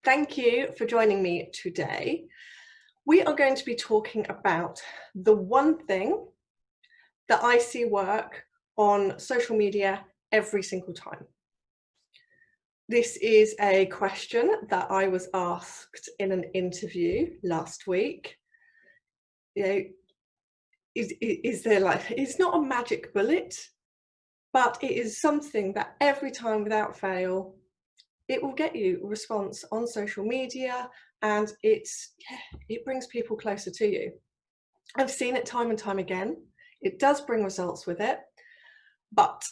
Thank you for joining me today. We are going to be talking about the one thing that I see work on social media every single time. This is a question that I was asked in an interview last week. You know, is there it's not a magic bullet, but it is something that every time without fail, it will get you a response on social media, and it brings people closer to you. I've seen it time and time again. It does bring results with it, but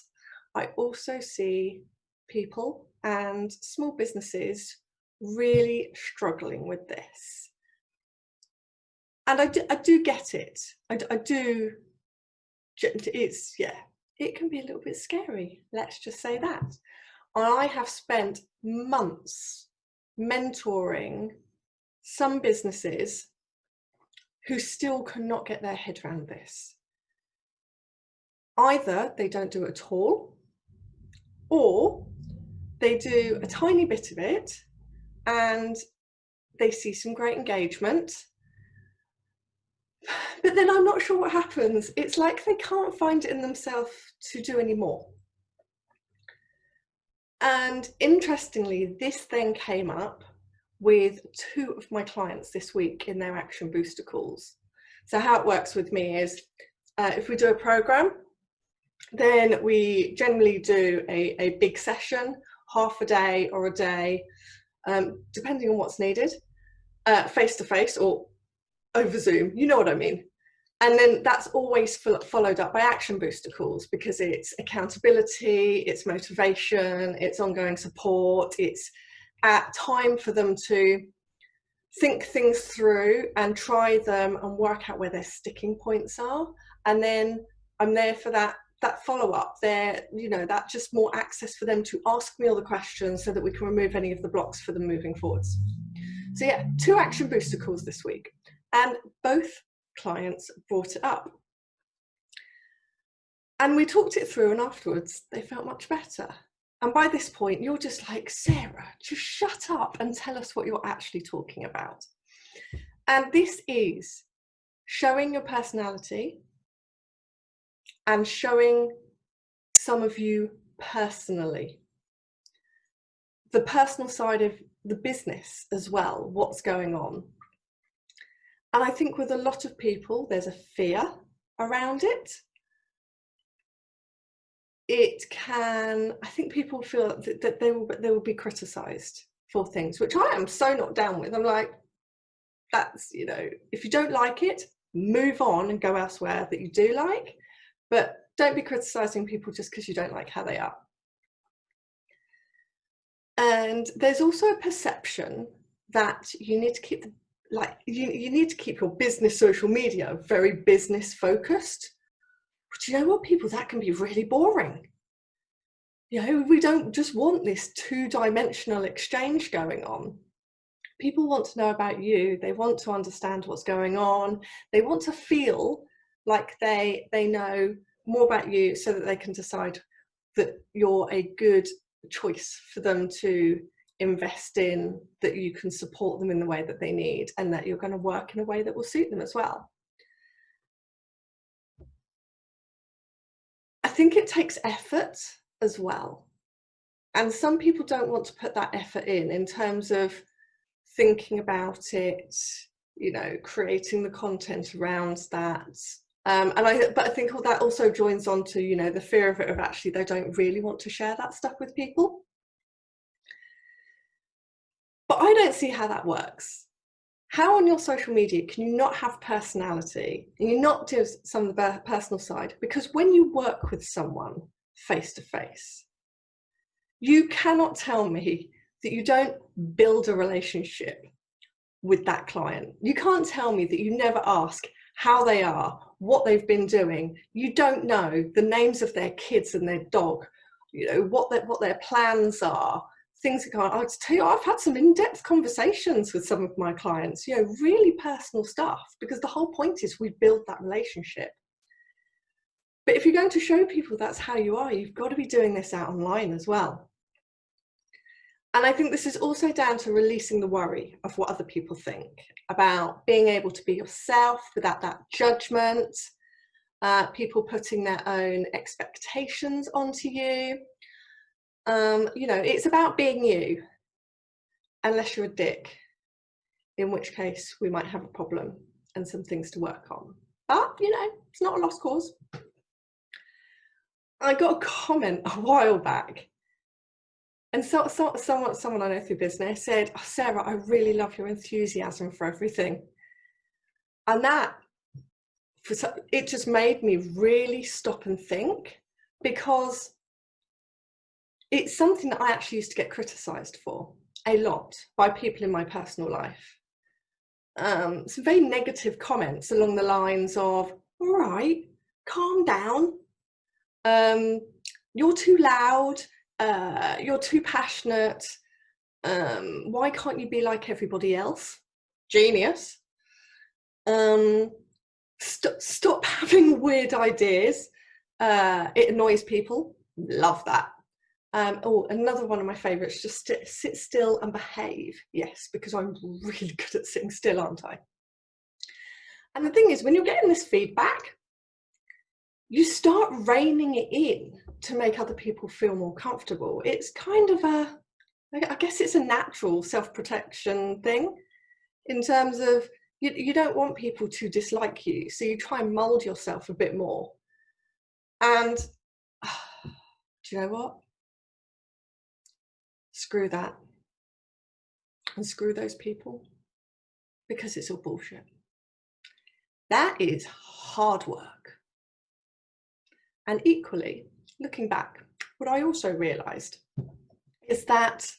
I also see people and small businesses really struggling with this. And I do get it. I do. It can be a little bit scary. Let's just say that. I have spent months mentoring some businesses who still cannot get their head around this. Either they don't do it at all, or they do a tiny bit of it and they see some great engagement, but then I'm not sure what happens. It's like they can't find it in themselves to do any more. And interestingly, this then came up with two of my clients this week in their Action Booster calls. So how it works with me is if we do a program, then we generally do a big session, half a day or a day, depending on what's needed, face-to-face or over Zoom, you know what I mean. And then that's always followed up by Action Booster calls, because it's accountability, it's motivation, it's ongoing support, it's time for them to think things through and try them and work out where their sticking points are. And then I'm there for that follow-up there, that just more access for them to ask me all the questions so that we can remove any of the blocks for them moving forwards. So yeah, 2 Action Booster calls this week, and both clients brought it up. And we talked it through, and afterwards they felt much better. And by this point, you're just like, Sarah, just shut up and tell us what you're actually talking about. And this is showing your personality and showing some of you personally. The personal side of the business as well, what's going on. And I think with a lot of people, there's a fear around it. I think people feel that they will be criticised for things, which I am so not down with. I'm like, that's, if you don't like it, move on and go elsewhere that you do like, but don't be criticising people just because you don't like how they are. And there's also a perception that you need to keep you need to keep your business social media very business focused. But you know what, people, that can be really boring. We don't just want this 2-dimensional exchange going on. People want to know about you. They want to understand what's going on. They want to feel like they know more about you so that they can decide that you're a good choice for them to invest in, that you can support them in the way that they need, and that you're going to work in a way that will suit them as well. I think it takes effort as well. And some people don't want to put that effort in terms of thinking about it, creating the content around that. But I think all that also joins on to, the fear of it, of actually they don't really want to share that stuff with people. But I don't see how that works. How on your social media can you not have personality and you not do some of the personal side? Because when you work with someone face to face, you cannot tell me that you don't build a relationship with that client. You can't tell me that you never ask how they are, what they've been doing. You don't know the names of their kids and their dog, what their plans are. Things are going on. I'll tell you, I've had some in-depth conversations with some of my clients, really personal stuff, because the whole point is we build that relationship. But if you're going to show people that's how you are, you've got to be doing this out online as well. And I think this is also down to releasing the worry of what other people think, about being able to be yourself without that judgment, people putting their own expectations onto you. You know, it's about being you, unless you're a dick, in which case we might have a problem and some things to work on. But, you know, it's not a lost cause. I got a comment a while back, and someone I know through business said, "Oh, Sarah, I really love your enthusiasm for everything." And that, it just made me really stop and think, because it's something that I actually used to get criticised for a lot by people in my personal life. Some very negative comments along the lines of, "All right, calm down. You're too loud. You're too passionate. Why can't you be like everybody else? Genius. Stop having weird ideas. It annoys people." Love that. Oh, another one of my favourites, just sit still and behave. Yes, because I'm really good at sitting still, aren't I? And the thing is, when you're getting this feedback, you start reining it in to make other people feel more comfortable. It's kind of I guess it's a natural self-protection thing, in terms of you don't want people to dislike you, so you try and mould yourself a bit more. And do you know what? Screw that. And screw those people, because it's all bullshit. That is hard work. And equally, looking back, what I also realised is that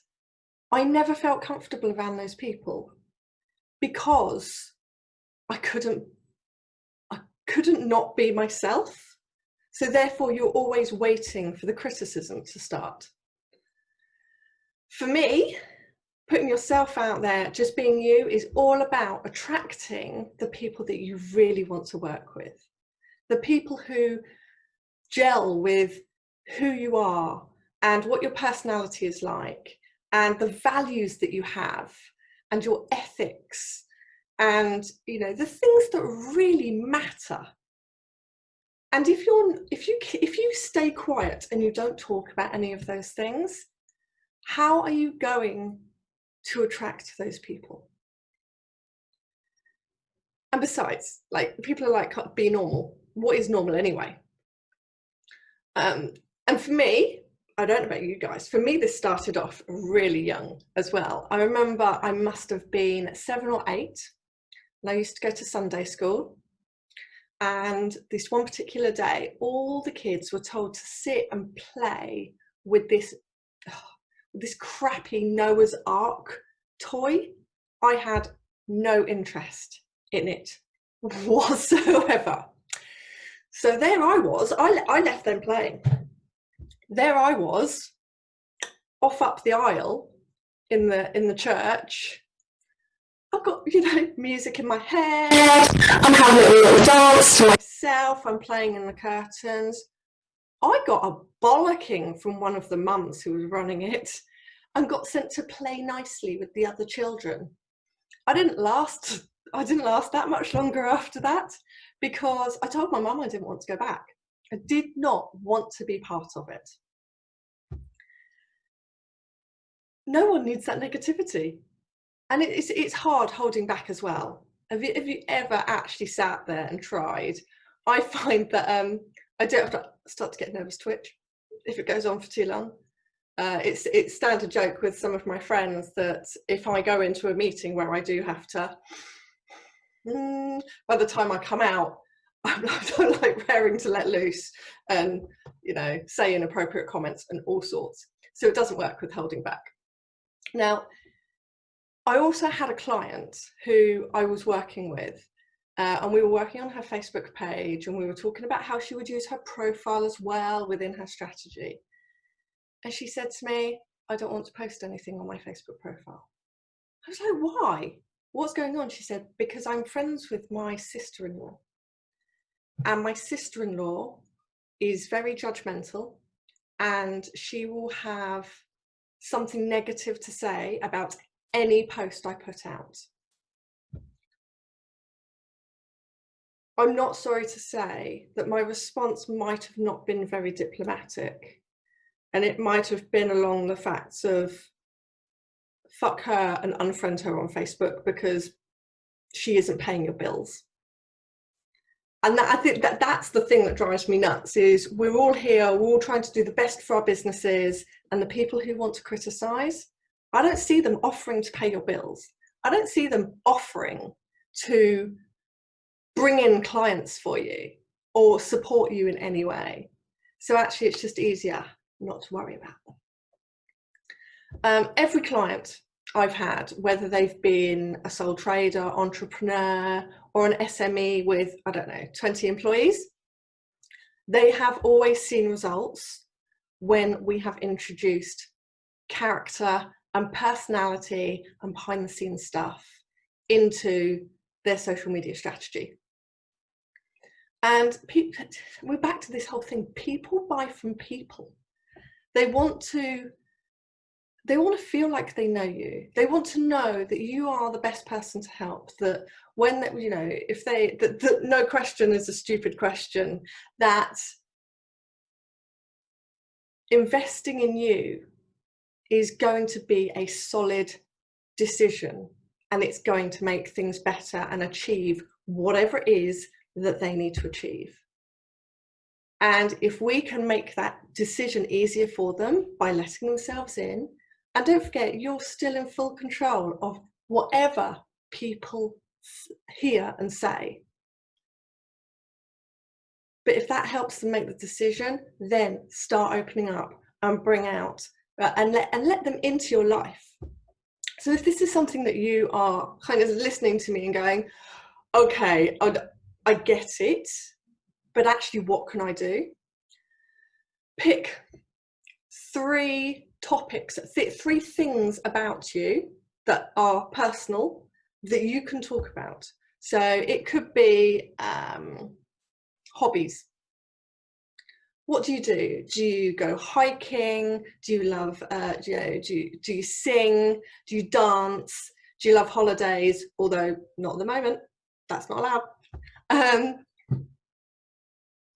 I never felt comfortable around those people, because I couldn't not be myself. So therefore, you're always waiting for the criticism to start. For me, putting yourself out there, just being you, is all about attracting the people that you really want to work with, the people who gel with who you are and what your personality is like, and the values that you have, and your ethics, and, you know, the things that really matter. And if you stay quiet and you don't talk about any of those things, how are you going to attract those people? And besides, like, people are like, be normal. What is normal anyway? And for me, I don't know about you guys, for me this started off really young as well. I remember I must have been 7 or 8, and I used to go to Sunday school. And this one particular day, all the kids were told to sit and play with this crappy Noah's Ark toy. I had no interest in it whatsoever. So there I was, I left them playing. There I was, off up the aisle in the church. I've got, you know, music in my head, I'm having a little dance to myself, I'm playing in the curtains. I got a bollocking from one of the mums who was running it, and got sent to play nicely with the other children. I didn't last that much longer after that, because I told my mum I didn't want to go back. I did not want to be part of it. No one needs that negativity. And it's hard holding back as well. Have you ever actually sat there and tried? I find that I do have to start to get nervous twitch if it goes on for too long. It's standard joke with some of my friends that if I go into a meeting where I do have to, by the time I come out, I'm like raring to let loose and, you know, say inappropriate comments and all sorts. So it doesn't work with holding back. Now, I also had a client who I was working with, and we were working on her Facebook page, and we were talking about how she would use her profile as well within her strategy. And she said to me, "I don't want to post anything on my Facebook profile." I was like, "Why? What's going on?" She said, "Because I'm friends with my sister-in-law. And my sister-in-law is very judgmental, and she will have something negative to say about any post I put out. I'm not sorry to say that my response might have not been very diplomatic, and it might have been along the facts of fuck her and unfriend her on Facebook because she isn't paying your bills. And I think that's the thing that drives me nuts, is we're all here, we're all trying to do the best for our businesses, and the people who want to criticize, I don't see them offering to pay your bills. I don't see them offering to bring in clients for you or support you in any way. So actually it's just easier not to worry about them. Every client I've had, whether they've been a sole trader, entrepreneur, or an SME with, I don't know, 20 employees, they have always seen results when we have introduced character and personality and behind the scenes stuff into their social media strategy. And we're back to this whole thing, people buy from people. They want to feel like they know you. They want to know that you are the best person to help, that when, you know, if they, that no question is a stupid question, that investing in you is going to be a solid decision, and it's going to make things better and achieve whatever it is that they need to achieve. And if we can make that decision easier for them by letting themselves in, and don't forget, you're still in full control of whatever people hear and say. But if that helps them make the decision, then start opening up and bring out and let them into your life. So if this is something that you are kind of listening to me and going, okay, I get it, but actually what can I do? Pick 3 topics, 3 things about you that are personal that you can talk about. So it could be hobbies. What do you do? Do you go hiking? Do you love, do you sing? Do you dance? Do you love holidays? Although not at the moment, that's not allowed.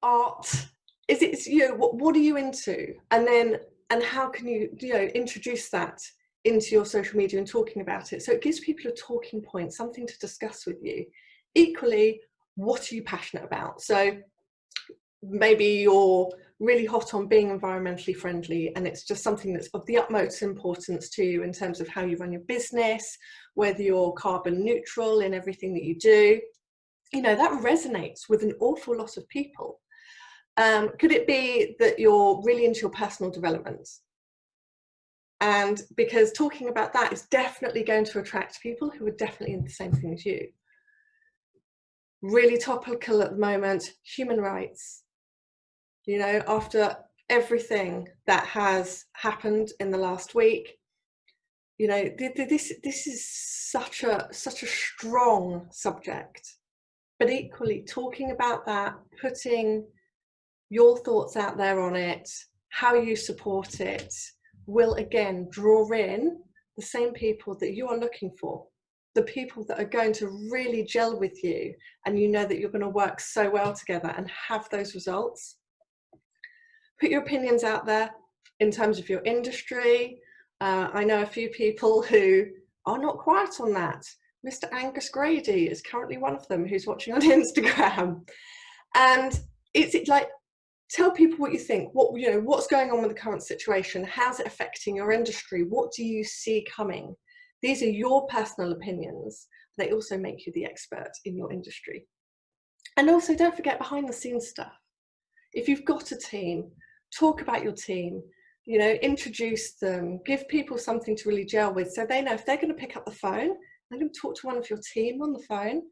Art. Is it, you know, what are you into? And how can you, introduce that into your social media and talking about it? So it gives people a talking point, something to discuss with you. Equally, what are you passionate about? So maybe you're really hot on being environmentally friendly, and it's just something that's of the utmost importance to you in terms of how you run your business, whether you're carbon neutral in everything that you do. You know, that resonates with an awful lot of people. Could it be that you're really into your personal development? And because talking about that is definitely going to attract people who are definitely in the same thing as you. Really topical at the moment, human rights. You know, after everything that has happened in the last week, you know, this is such a strong subject. But equally, talking about that, putting your thoughts out there on it, how you support it, will again draw in the same people that you are looking for, the people that are going to really gel with you, and you know that you're going to work so well together and have those results. Put your opinions out there in terms of your industry. I know a few people who are not quiet on that. Mr. Angus Grady is currently one of them who's watching on Instagram. And it's like, tell people what you think, what's going on with the current situation, how's it affecting your industry, what do you see coming? These are your personal opinions. They also make you the expert in your industry. And also don't forget behind the scenes stuff. If you've got a team, talk about your team, you know, introduce them, give people something to really gel with, so they know if they're going to pick up the phone, they're going to talk to one of your team on the phone,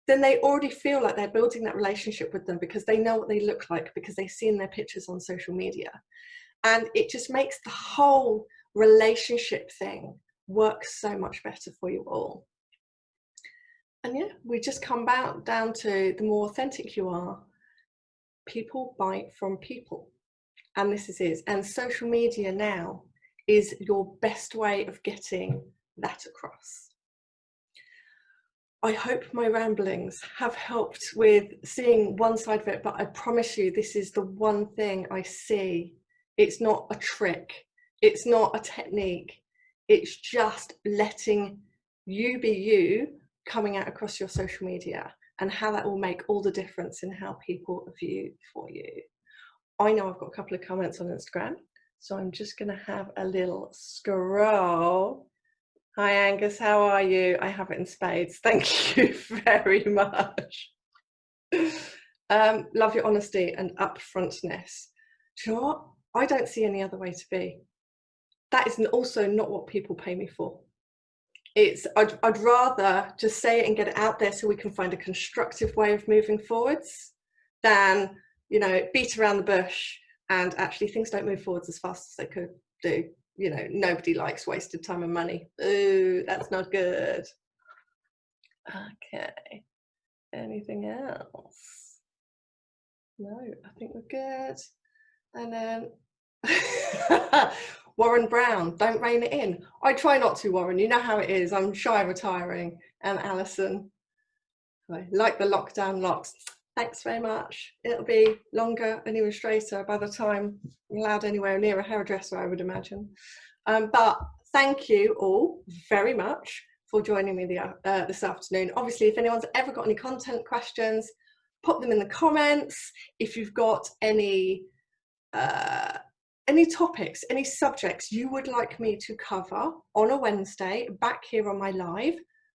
then they already feel like they're building that relationship with them because they know what they look like, because they've seen their pictures on social media. And it just makes the whole relationship thing work so much better for you all. And yeah, we just come down to the more authentic you are, people buy from people. And this is it. And social media now is your best way of getting that across. I hope my ramblings have helped with seeing one side of it, but I promise you, this is the one thing I see. It's not a trick. It's not a technique. It's just letting you be you coming out across your social media, and how that will make all the difference in how people view for you. I know I've got a couple of comments on Instagram, so I'm just going to have a little scroll. Hi Angus, how are you? I have it in spades. Thank you very much. Love your honesty and upfrontness. Do you know what? I don't see any other way to be. That is also not what people pay me for. I'd rather just say it and get it out there so we can find a constructive way of moving forwards than, you know, beat around the bush, and actually things don't move forwards as fast as they could do. You know, nobody likes wasted time and money. Ooh, that's not good. Okay, anything else? No, I think we're good. And then Warren Brown, don't rein it in. I try not to, Warren, you know how it is. I'm shy of retiring. And Alison, I like the lockdown locks. Thanks very much. It'll be longer and even straighter by the time I'm allowed anywhere near a hairdresser, I would imagine. But thank you all very much for joining me this afternoon. Obviously, if anyone's ever got any content questions, put them in the comments. If you've got any topics, any subjects you would like me to cover on a Wednesday back here on my live,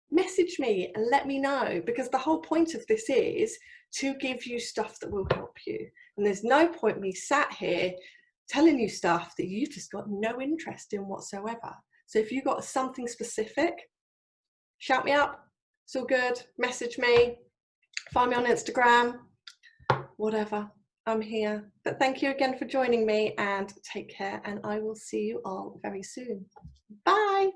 message me and let me know, because the whole point of this is to give you stuff that will help you. And there's no point me sat here telling you stuff that you've just got no interest in whatsoever. So if you've got something specific, shout me up. It's all good. Message me, find me on Instagram, whatever. I'm here. But thank you again for joining me, and take care, and I will see you all very soon. Bye.